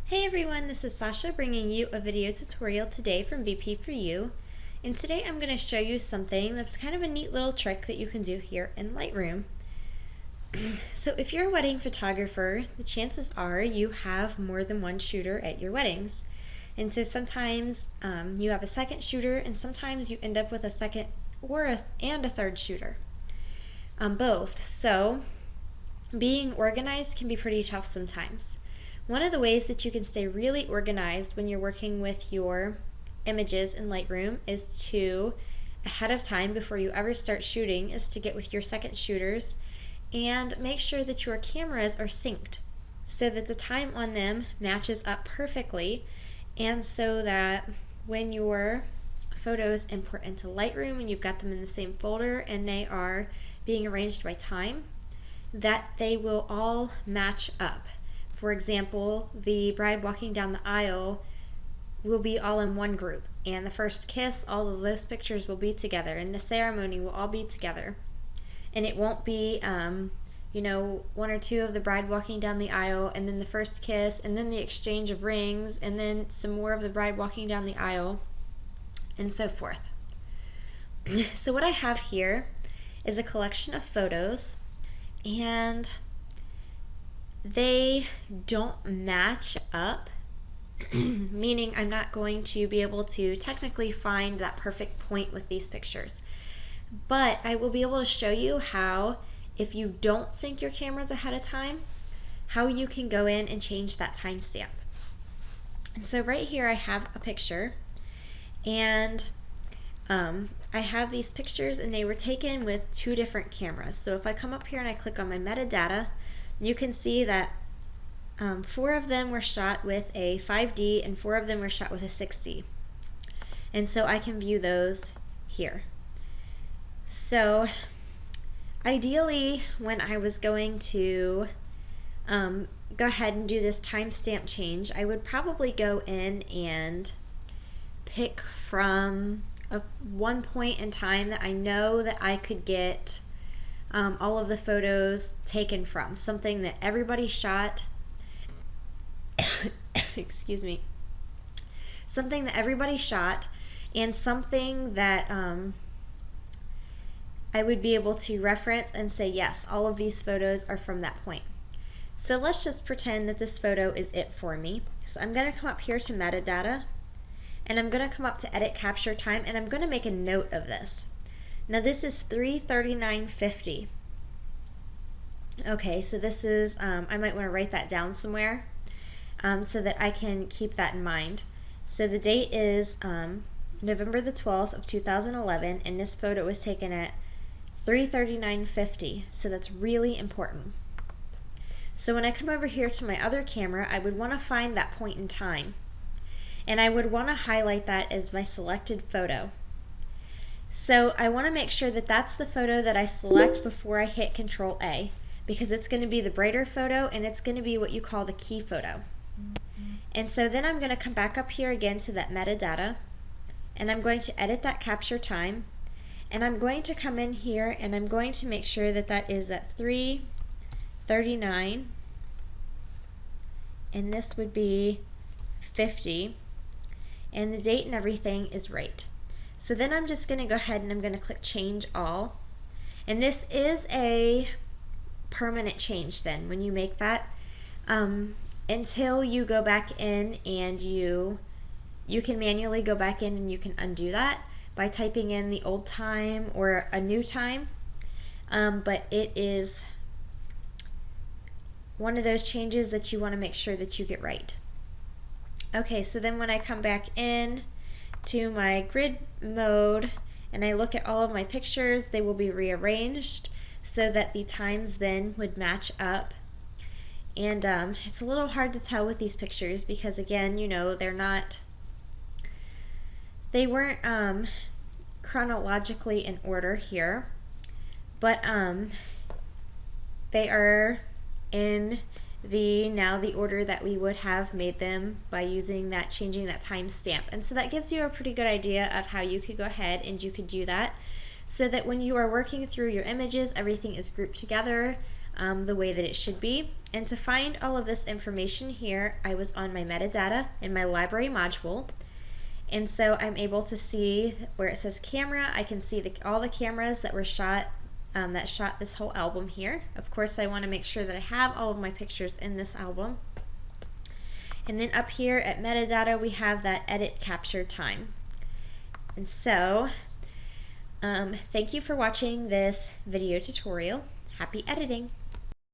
Hey everyone, this is Sasha bringing you a video tutorial today from BP for You. And today I'm going to show you something that's kind of a neat little trick that you can do here in Lightroom. So if you're a wedding photographer, the chances are you have more than one shooter at your weddings. And so sometimes you have a second shooter, and sometimes you end up with a second or a third shooter. Both. So being organized can be pretty tough sometimes. One of the ways that you can stay really organized when you're working with your images in Lightroom is to, ahead of time before you ever start shooting, is to get with your second shooters and make sure that your cameras are synced so that the time on them matches up perfectly, and so that when your photos import into Lightroom and you've got them in the same folder and they are being arranged by time, that they will all match up. For example, the bride walking down the aisle will be all in one group, and the first kiss, all of those pictures will be together, and the ceremony will all be together. And it won't be, one or two of the bride walking down the aisle, and then the first kiss, and then the exchange of rings, and then some more of the bride walking down the aisle, and so forth. So what I have here is a collection of photos, and they don't match up, meaning I'm not going to be able to technically find that perfect point with these pictures. But I will be able to show you how, if you don't sync your cameras ahead of time, how you can go in and change that timestamp. And so right here I have a picture, and I have these pictures, and they were taken with two different cameras. So if I come up here and I click on my metadata, you can see that 4 of them were shot with a 5D and 4 of them were shot with a 6D. And so I can view those here. So ideally, when I was going to go ahead and do this timestamp change, I would probably go in and pick from one point in time that I know that I could get all of the photos taken from, something that everybody shot excuse me, something that everybody shot, and something that I would be able to reference and say, yes, all of these photos are from that point. So let's just pretend that this photo is it for me. So I'm going to come up here to metadata, and I'm going to come up to edit capture time, and I'm going to make a note of this. Now this is 3:39:50. Okay, so this is, I might want to write that down somewhere so that I can keep that in mind. So the date is November the 12th of 2011, and this photo was taken at 3:39:50, so that's really important. So when I come over here to my other camera, I would want to find that point in time, and I would want to highlight that as my selected photo. So I want to make sure that that's the photo that I select before I hit Control A, because it's going to be the brighter photo, and it's going to be what you call the key photo. And so then I'm going to come back up here again to that metadata, and I'm going to edit that capture time, and I'm going to come in here and I'm going to make sure that that is at 3:39, and this would be 50, and the date and everything is right. So then I'm just going to go ahead and I'm going to click Change All. And this is a permanent change then when you make that, until you go back in and you can manually go back in and you can undo that by typing in the old time or a new time. But it is one of those changes that you want to make sure that you get right. Okay, so then when I come back in to my grid mode and I look at all of my pictures, they will be rearranged so that the times then would match up. And it's a little hard to tell with these pictures because, again, they weren't chronologically in order here, but they are in the order that we would have made them by changing that timestamp. And so that gives you a pretty good idea of how you could go ahead and you could do that so that when you are working through your images, everything is grouped together the way that it should be. And to find all of this information here, I was on my metadata in my library module. And so I'm able to see where it says camera. I can see all the cameras that were shot, that shot this whole album here. Of course, I want to make sure that I have all of my pictures in this album. And then up here at metadata, we have that edit capture time. And so, thank you for watching this video tutorial. Happy editing!